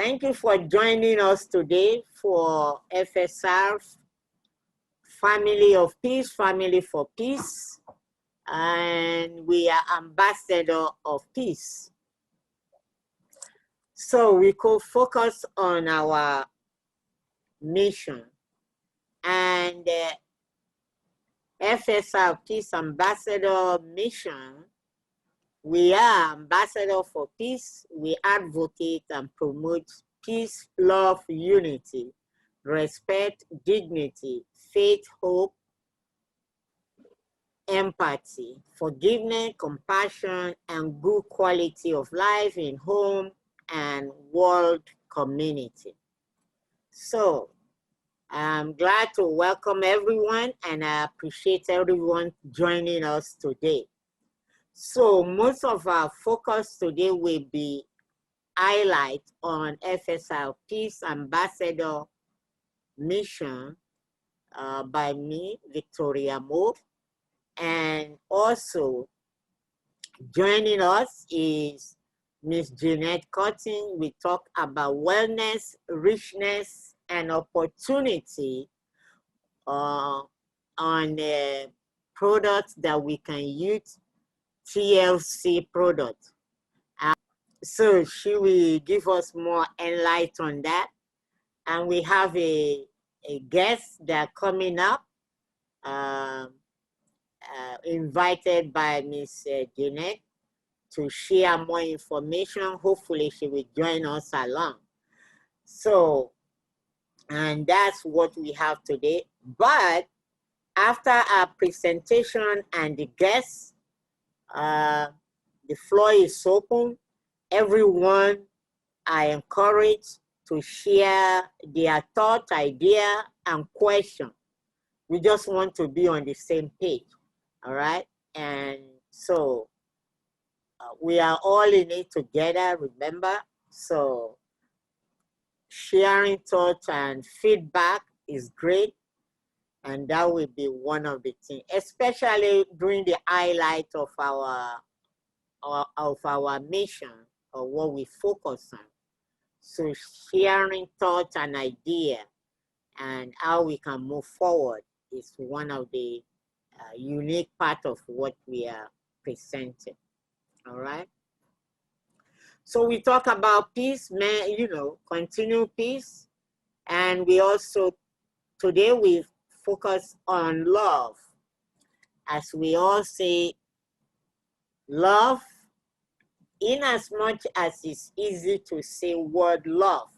Thank you for joining us today for FSR Family of Peace, Family for Peace, and we are Ambassador of Peace. So we could focus on our mission, and FSR Peace Ambassador mission. We are ambassador for peace. We advocate and promote peace, love, unity, respect, dignity, faith, hope, empathy, forgiveness, compassion, and good quality of life in home and world community. So I'm glad to welcome everyone, and I appreciate everyone joining us today. So most of our focus today will be highlight on FSR Peace Ambassador mission by me, Victoria Mo, and also joining us is Miss Jeanette Cotton. We talk about wellness, richness, and opportunity on products that we can use. TLC product. So she will give us more enlight on that. And we have a guest that coming up, invited by Miss Jeanette to share more information. Hopefully she will join us along. So, and that's what we have today. But after our presentation and the guests, the floor is open. Everyone are encouraged to share their thought, idea, and question. We just want to be on the same page, all right? And so we are all in it together, remember? So sharing thoughts and feedback is great. And that will be one of the things, especially during the highlight of our mission or what we focus on. So sharing thoughts and idea and how we can move forward is one of the unique part of what we are presenting. All right. So we talk about peace, man, you know, continue peace, and we also today we focus on love. As we all say, love, in as much as it's easy to say word love,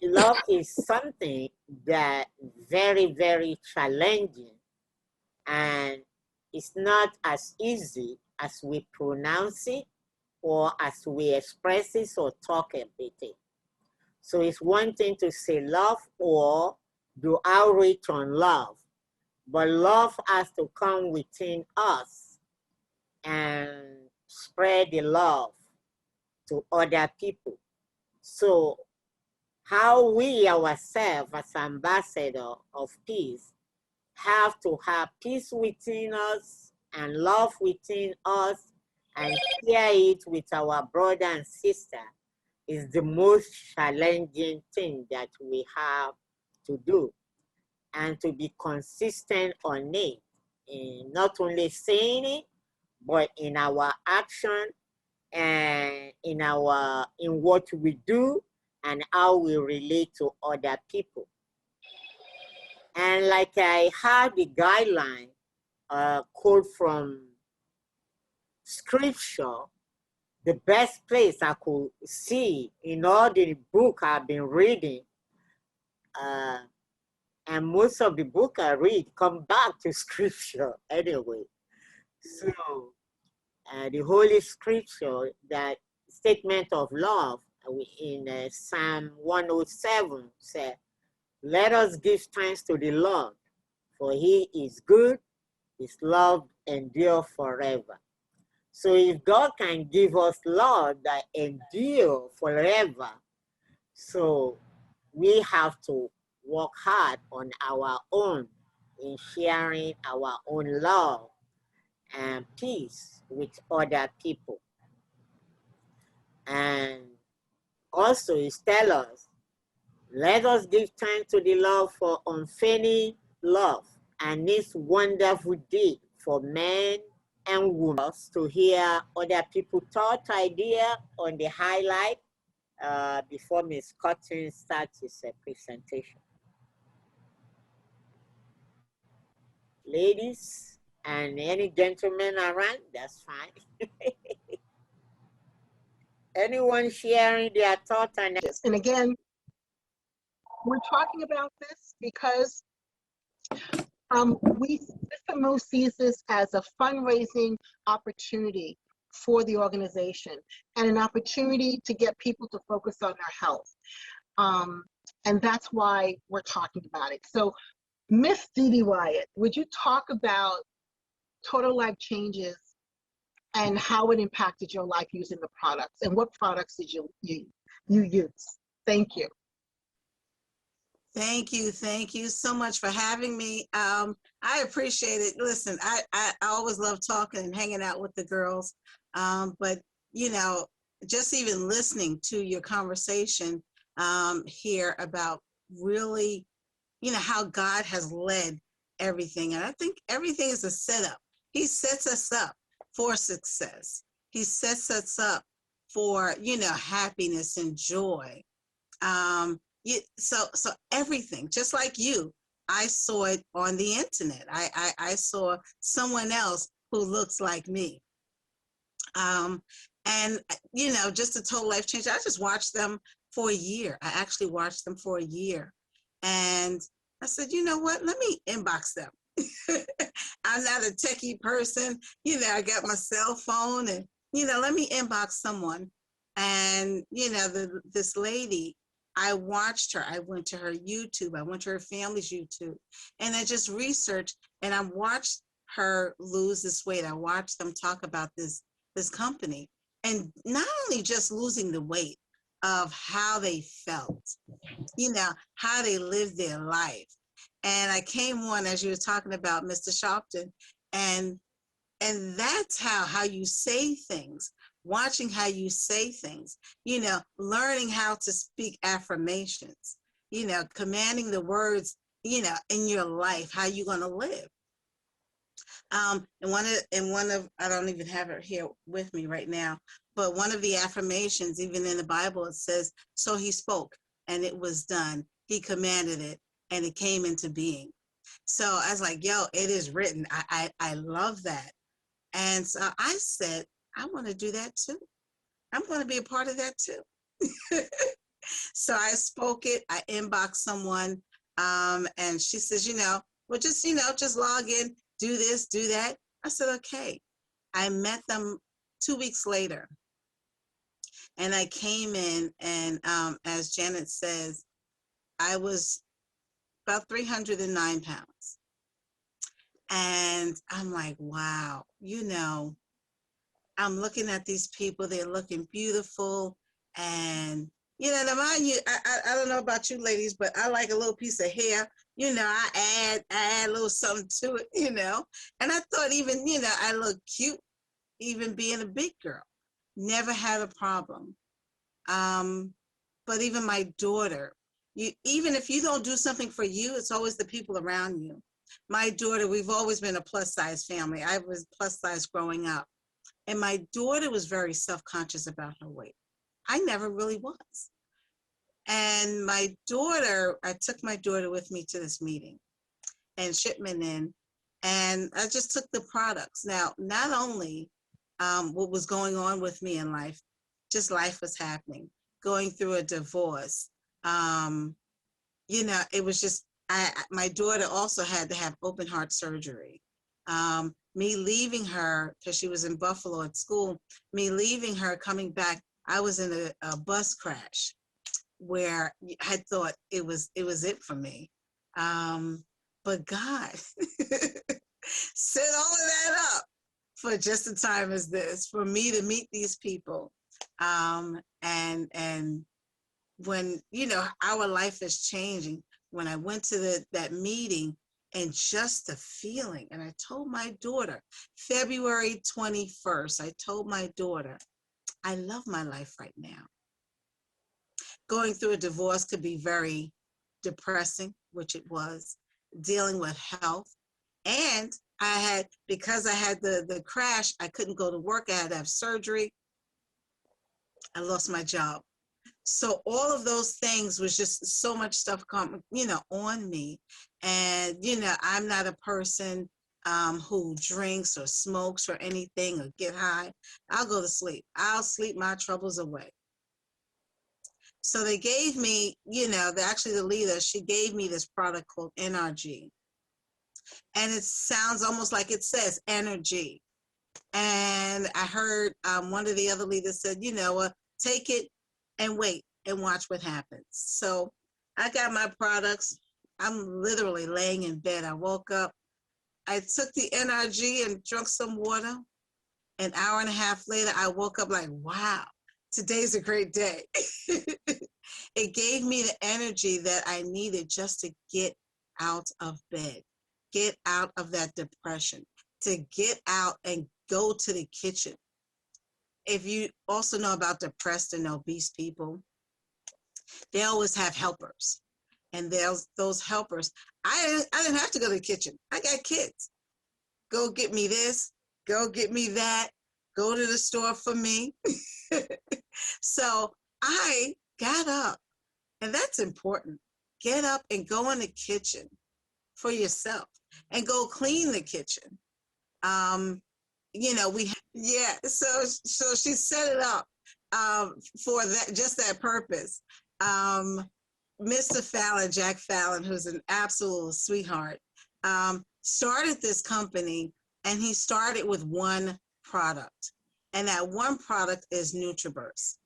love is something that very, very challenging, and it's not as easy as we pronounce it or as we express it or talk about it. So it's one thing to say love or do outreach on love, but love has to come within us and spread the love to other people. So how we ourselves as ambassador of peace have to have peace within us and love within us and share it with our brother and sister is the most challenging thing that we have to do, and to be consistent on it, in not only saying it, but in our action and in what we do and how we relate to other people. And like I had the guideline quote from scripture, the best place I could see in all the book I've been reading, and most of the book I read come back to scripture anyway. So the Holy Scripture, that statement of love in Psalm 107 said, "Let us give thanks to the Lord, for he is good, his love endure forever." So if God can give us love that endure forever, so we have to work hard on our own in sharing our own love and peace with other people. And also is tell us, let us give thanks to the Lord for unfailing love and this wonderful deed for men and women. To hear other people's thought, idea on the highlight before Ms. Cotton starts his presentation. Ladies and any gentlemen around, that's fine. Anyone sharing their thoughts and again, we're talking about this because Mr. sees this as a fundraising opportunity for the organization and an opportunity to get people to focus on their health. And that's why we're talking about it. So, Miss Dee Dee Wyatt, would you talk about Total Life Changes and how it impacted your life using the products, and what products did you use? Thank you. Thank you so much for having me. I appreciate it. Listen, I always love talking and hanging out with the girls, but you know, just even listening to your conversation here about really, you know, how God has led everything, and I think everything is a setup. He sets us up for success. He sets us up for, you know, happiness and joy. So everything, just like you, I saw it on the internet. I saw someone else who looks like me. And, you know, just a total life change. I just watched them for a year. I actually watched them for a year. And I said, you know what, let me inbox them. I'm not a techie person. You know, I got my cell phone and, you know, let me inbox someone. And, you know, this lady, I watched her. I went to her YouTube. I went to her family's YouTube. And I just researched and I watched her lose this weight. I watched them talk about this company. And not only just losing the weight, of how they felt, you know, how they lived their life. And I came on, as you were talking about, Mr. Sharpton, and that's how you say things, watching how you say things, you know, learning how to speak affirmations, you know, commanding the words, you know, in your life, how you're going to live. And one of, I don't even have it here with me right now, but one of the affirmations, even in the Bible, it says, so he spoke and it was done. He commanded it and it came into being. So I was like, yo, it is written. I love that. And so I said, I want to do that too. I'm going to be a part of that too. So I spoke it, I inboxed someone, and she says, you know, well, just, you know, just log in, do this, do that. I said, okay. I met them 2 weeks later. And I came in and as Janet says, I was about 309 pounds. And I'm like, wow, you know, I'm looking at these people, they're looking beautiful. And, you know, now mind you, I don't know about you ladies, but I like a little piece of hair. You know, I add a little something to it, you know. And I thought even, you know, I look cute, even being a big girl. Never had a problem. But even my daughter, even if you don't do something for you, it's always the people around you. My daughter, we've always been a plus size family. I was plus size growing up. And my daughter was very self-conscious about her weight. I never really was. And my daughter, I took my daughter with me to this meeting and shipment in, and I just took the products. Now, not only what was going on with me in life, just life was happening, going through a divorce. You know, it was just, my daughter also had to have open heart surgery. Me leaving her, because she was in Buffalo at school, me leaving her, coming back, I was in a bus crash where I thought it was it for me. But God set all of that up for just a time as this, for me to meet these people. And when, you know, our life is changing, when I went to that meeting, and just the feeling, and I told my daughter, February 21st, I told my daughter, I love my life right now. going through a divorce could be very depressing, which it was, dealing with health. And because I had the crash, I couldn't go to work. I had to have surgery. I lost my job. So all of those things was just so much stuff come, on me. And, I'm not a person who drinks or smokes or anything or get high. I'll go to sleep. I'll sleep my troubles away. So they gave me, the leader, she gave me this product called NRG. And it sounds almost like it says energy. And I heard one of the other leaders said, take it and wait and watch what happens. So I got my products. I'm literally laying in bed. I woke up. I took the NRG and drunk some water. An hour and a half later, I woke up like, wow, today's a great day. It gave me the energy that I needed just to get out of bed, get out of that depression, to get out and go to the kitchen. If you also know about depressed and obese people, they always have helpers. And those helpers, I didn't have to go to the kitchen. I got kids. Go get me this, go get me that, go to the store for me. So I got up, and that's important. Get up and go in the kitchen for yourself and go clean the kitchen. So she set it up for that purpose. Mr. Fallon, Jack Fallon, who's an absolute sweetheart, started this company, and he started with one product. And that one product is NutriBurst.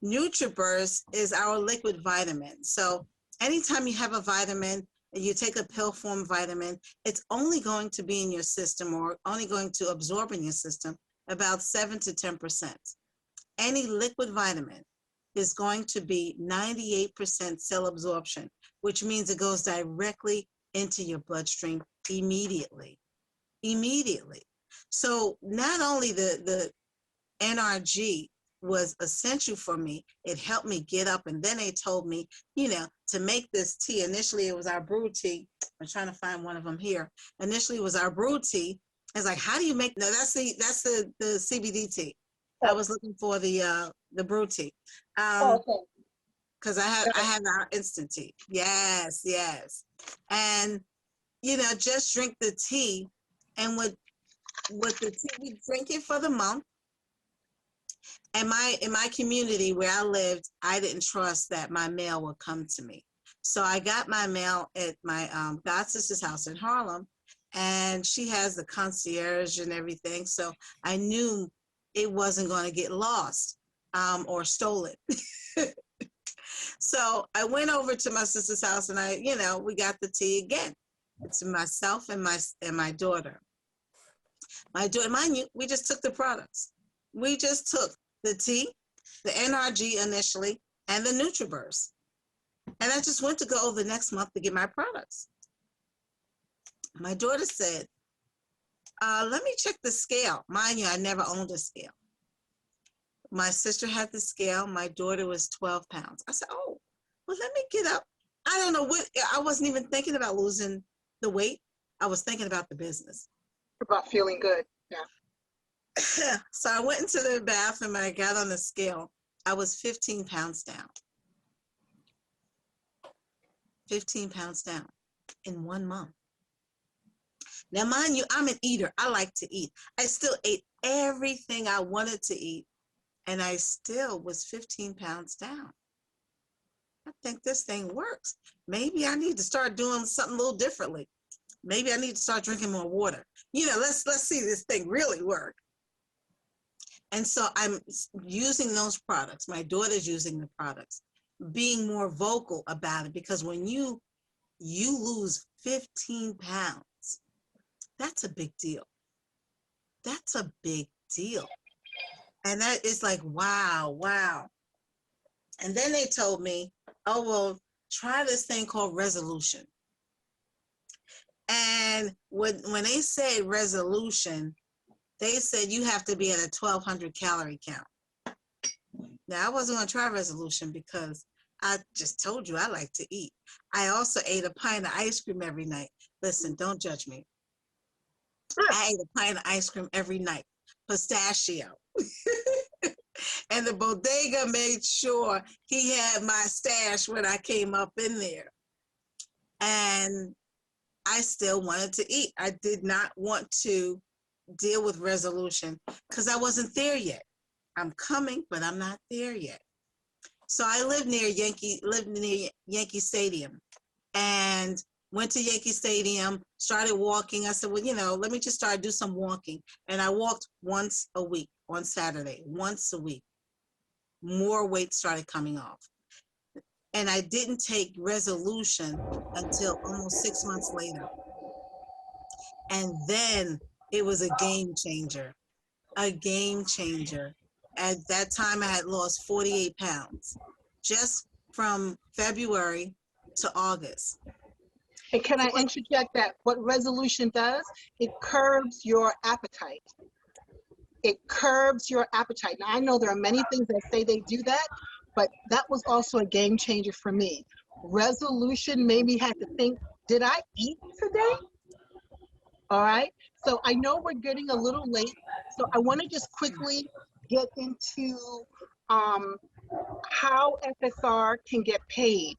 NutriBurst is our liquid vitamin. So anytime you have a vitamin, you take a pill form vitamin, it's only going to be in your system, or only going to absorb in your system, about 7 to 10%. Any liquid vitamin is going to be 98% cell absorption, which means it goes directly into your bloodstream immediately. So not only the NRG was essential for me, it helped me get up. And then they told me, to make this tea. Initially, it was our brew tea. I'm trying to find one of them here. Initially, it was our brew tea. It's like, how do you make? No, that's the CBD tea. I was looking for the brew tea. Because I have our instant tea. Yes. And just drink the tea, and with the tea, we drink it for the month. And in my community where I lived, I didn't trust that my mail would come to me. So I got my mail at my god sister's house in Harlem, and she has the concierge and everything. So I knew it wasn't going to get lost or stolen. So I went over to my sister's house, and we got the tea again. It's myself and my daughter. My daughter, mind you, we just took the products. We just took the tea, the NRG initially, and the NutriBurst. And I just went to go the next month to get my products. My daughter said, let me check the scale. Mind you, I never owned a scale. My sister had the scale. My daughter was 12 pounds. I said, oh, well, let me get up. I don't know what, I wasn't even thinking about losing the weight. I was thinking about the business. About feeling good, yeah. So I went into the bathroom, and I got on the scale. I was 15 pounds down. 15 pounds down in 1 month. Now, mind you, I'm an eater. I like to eat. I still ate everything I wanted to eat, and I still was 15 pounds down. I think this thing works. Maybe I need to start doing something a little differently. Maybe I need to start drinking more water. Let's see this thing really work. And so I'm using those products. My daughter's using the products, being more vocal about it, because when you lose 15 pounds, that's a big deal. That's a big deal. And that is like, wow. And then they told me, oh, well, try this thing called resolution. And when they said resolution, they said you have to be at a 1,200 calorie count. Now, I wasn't going to try resolution because I just told you I like to eat. I also ate a pint of ice cream every night. Listen, don't judge me. I ate a pint of ice cream every night, pistachio. And the bodega made sure he had my stash when I came up in there. And I still wanted to eat. I did not want to deal with resolution because I wasn't there yet. I'm coming, but I'm not there yet. So I lived near Yankee Stadium, and went to Yankee Stadium, started walking. I said, well, you know, let me just start do some walking. And I walked once a week on Saturday, once a week. More weight started coming off. And I didn't take resolution until almost 6 months later. And then it was a game changer, a game changer. At that time, I had lost 48 pounds just from February to August. And can I interject that what resolution does? It curbs your appetite. It curbs your appetite. Now, I know there are many things that say they do that, but that was also a game changer for me. Resolution made me have to think, did I eat today? All right. So I know we're getting a little late. So I want to just quickly get into how FSR can get paid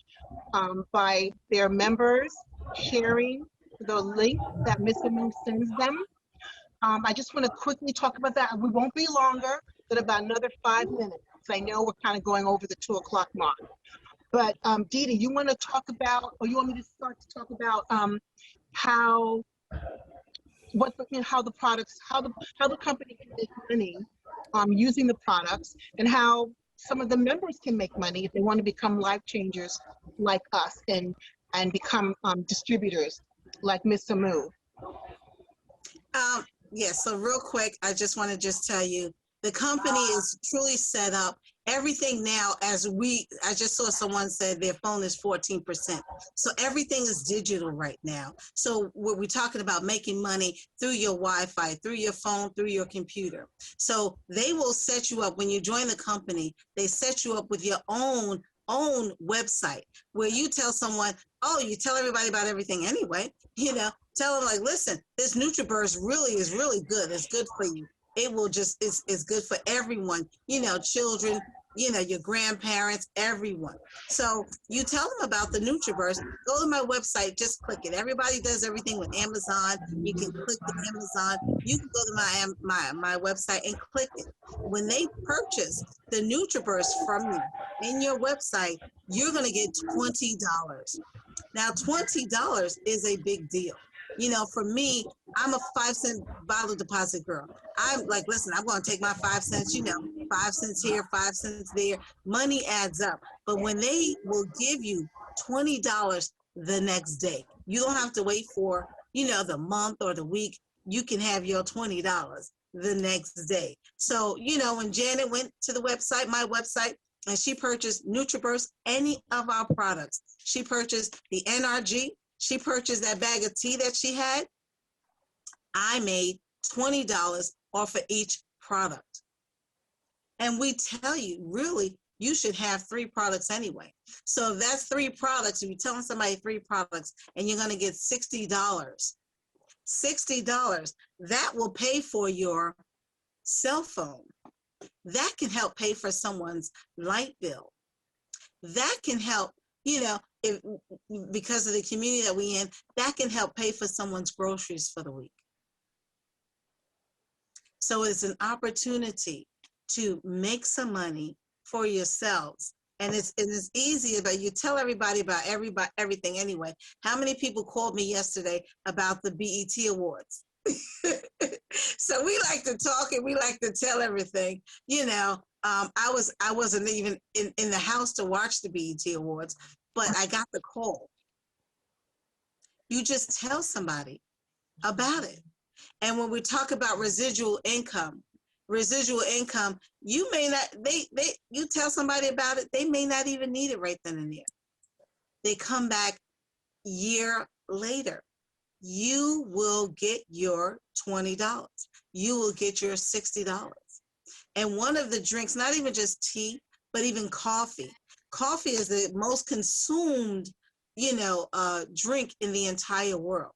by their members sharing the link that Mr. Moon sends them. I just want to quickly talk about that. We won't be longer than about another 5 minutes. I know we're kind of going over the 2 o'clock mark. But Dee Dee, you want to talk about, or you want me to start to talk about how the products, how the company can make money using the products, and how some of the members can make money if they want to become life changers like us and become distributors like Mr. Moo. Yes, so real quick, I just want to just tell you, the company is truly set up. Everything now, I just saw someone said their phone is 14%. So everything is digital right now. So we're talking about making money through your Wi-Fi, through your phone, through your computer. So they will set you up when you join the company. They set you up with your own website where you tell someone, oh, you tell everybody about everything anyway, you know, tell them like, listen, this NutriBurst is really good. It's good for you. It will just, it's good for everyone, you know, children, you know, your grandparents, everyone. So you tell them about the NutriBurst, go to my website, just click it. Everybody does everything with Amazon. You can click the Amazon. You can go to my website and click it. When they purchase the NutriBurst from you in your website, you're going to get $20. Now, $20 is a big deal. You know, for me, I'm a 5-cent bottle deposit girl. I'm like, listen, I'm going to take my 5 cents, you know, 5 cents here, 5 cents there. Money adds up. But when they will give you $20 the next day, you don't have to wait for, you know, the month or the week. You can have your $20 the next day. So, you know, when Janet went to the website, my website, and she purchased NutriBurst, any of our products. She purchased the NRG. She purchased that bag of tea that she had. I made $20 off of each product. And we tell you, really, you should have 3 products anyway. So if that's 3 products, if you're telling somebody 3 products and you're going to get $60, $60, that will pay for your cell phone. That can help pay for someone's light bill. That can help, you know, because of the community that we're in, that can help pay for someone's groceries for the week. So it's an opportunity to make some money for yourselves. And it's easy, but you tell everybody about everything anyway. How many people called me yesterday about the BET Awards? So we like to talk and we like to tell everything. You know, I wasn't even in the house to watch the BET Awards, but I got the call. You just tell somebody about it. And when we talk about residual income, you may not, you tell somebody about it, they may not even need it right then and there. They come back a year later. You will get your $20. You will get your $60. And one of the drinks, not even just tea, but even coffee. coffee is the most consumed, drink in the entire world.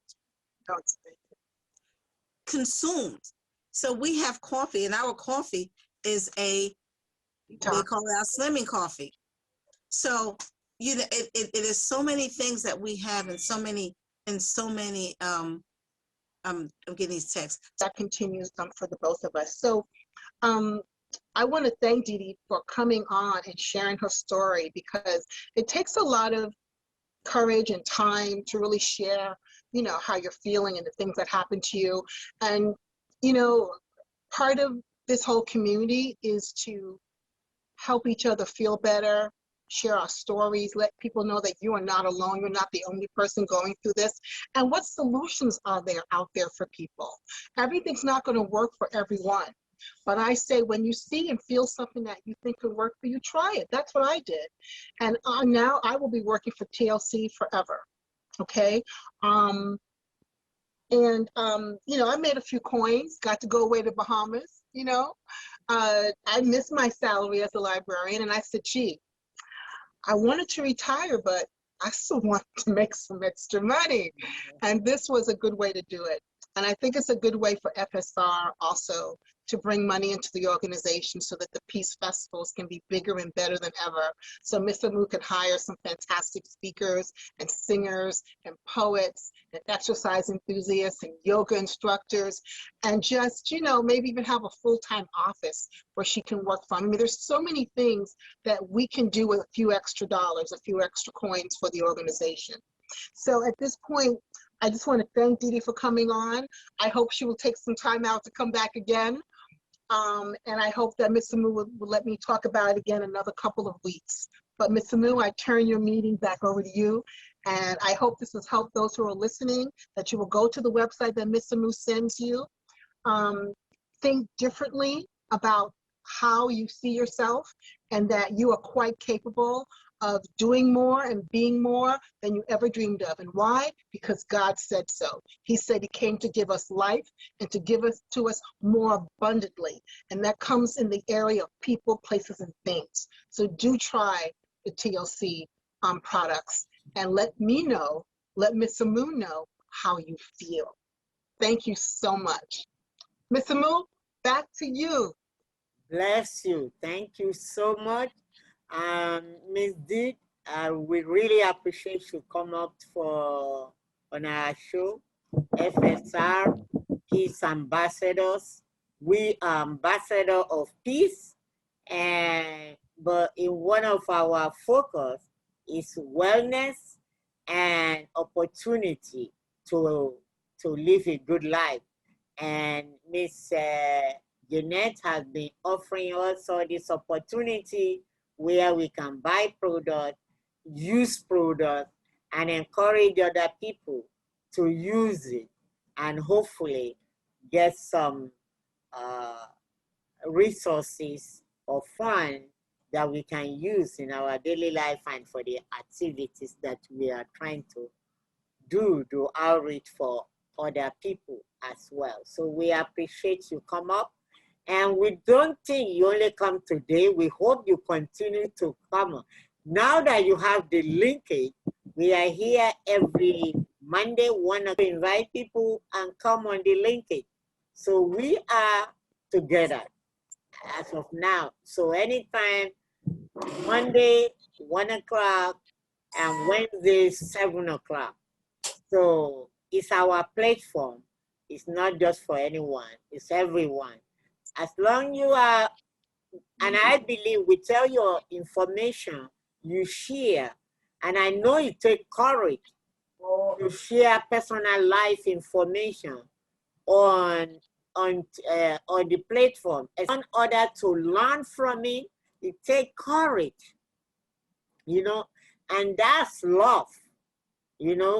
Consumed. So we have coffee, and our coffee is they call it our slimming coffee. So it is so many things that we have, and so many I'm getting these texts. That continues for the both of us. So I want to thank Dee Dee for coming on and sharing her story, because it takes a lot of courage and time to really share, how you're feeling and the things that happen to you. And, part of this whole community is to help each other feel better, share our stories, let people know that you are not alone. You're not the only person going through this. And what solutions are there out there for people? Everything's not going to work for everyone. But I say, when you see and feel something that you think could work for you, try it. That's what I did. And now I will be working for TLC forever. Okay. I made a few coins, got to go away to Bahamas, I missed my salary as a librarian, and I said, gee, I wanted to retire, but I still want to make some extra money. And this was a good way to do it. And I think it's a good way for FSR also to bring money into the organization so that the Peace Festivals can be bigger and better than ever. So Miss Amu can hire some fantastic speakers and singers and poets and exercise enthusiasts and yoga instructors, and just, maybe even have a full-time office where she can work from. I mean, there's so many things that we can do with a few extra dollars, a few extra coins for the organization. So at this point, I just want to thank Dee Dee for coming on. I hope she will take some time out to come back again. And I hope that Ms. Amu will let me talk about it again another couple of weeks. But Ms. Amu, I turn your meeting back over to you. And I hope this has helped those who are listening, that you will go to the website that Ms. Amu sends you. Think differently about how you see yourself, and that you are quite capable of doing more and being more than you ever dreamed of. And why? Because God said so. He said he came to give us life and to give us to us more abundantly. And that comes in the area of people, places, and things. So do try the TLC products, and let me know, let Miss Amu know how you feel. Thank you so much. Miss Amu, back to you. Bless you. Thank you so much. Ms. Dee, we really appreciate you come up on our show, FSR Peace Ambassadors. We are ambassador of peace, but in one of our focus is wellness and opportunity to live a good life. And Miss Jeanette has been offering also this opportunity where we can buy product, use product, and encourage other people to use it, and hopefully get some resources or fund that we can use in our daily life and for the activities that we are trying to do outreach for other people as well. So we appreciate you come up. And we don't think you only come today. We hope you continue to come. Now that you have the linkage, we are here every Monday, to invite people and come on the linkage. So we are together as of now. So anytime, Monday, 1 o'clock, and Wednesday, 7 o'clock. So it's our platform. It's not just for anyone, it's everyone. As long you are, and I believe with all your information you share, and I know you take courage to share personal life information on the platform, in order to learn from it, it takes courage, and that's love,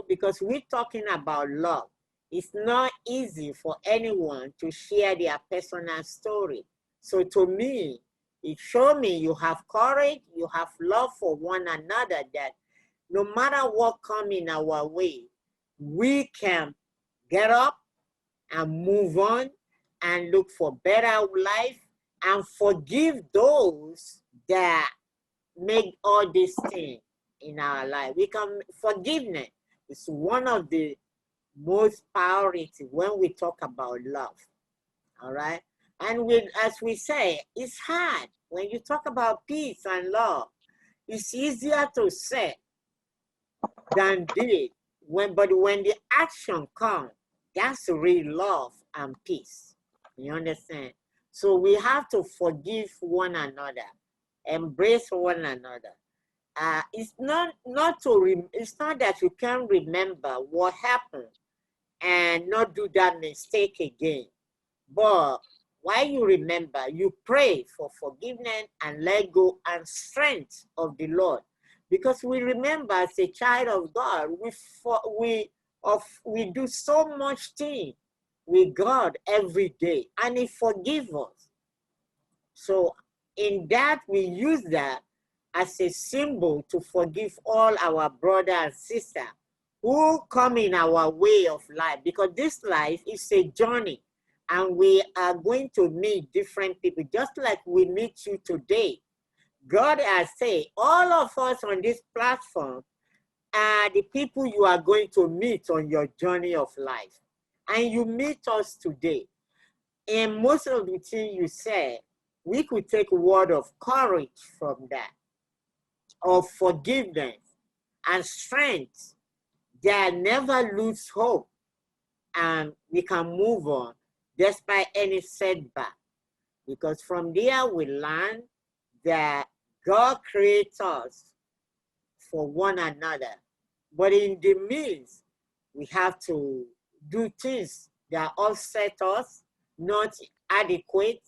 because we're talking about love. It's not easy for anyone to share their personal story. So to me, it showed me you have courage, you have love for one another, that no matter what comes in our way, we can get up and move on and look for better life and forgive those that make all these things in our life. Forgiveness is one of the most priority when we talk about love. All right. And as we say, it's hard when you talk about peace and love. It's easier to say than did. But when the action comes, that's real love and peace. You understand? So we have to forgive one another, embrace one another. It's not that you can't remember what happened and not do that mistake again. But while you remember, you pray for forgiveness and let go and strength of the Lord. Because we remember, as a child of God, we do so much thing with God every day, and He forgives us. So in that, we use that as a symbol to forgive all our brother and sister who come in our way of life, because this life is a journey and we are going to meet different people, just like we meet you today. God has said, all of us on this platform are the people you are going to meet on your journey of life. And you meet us today. And most of the things you said, we could take a word of courage from that, of forgiveness and strength that never lose hope, and we can move on despite any setback. Because from there we learn that God creates us for one another. But in the midst, we have to do things that offset us, not adequate.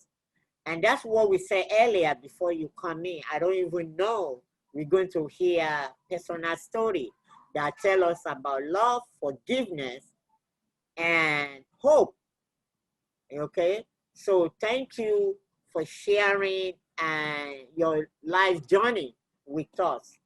And that's what we said earlier before you come in. I don't even know. We're going to hear personal story that tell us about love, forgiveness, and hope. Okay? So thank you for sharing your life journey with us.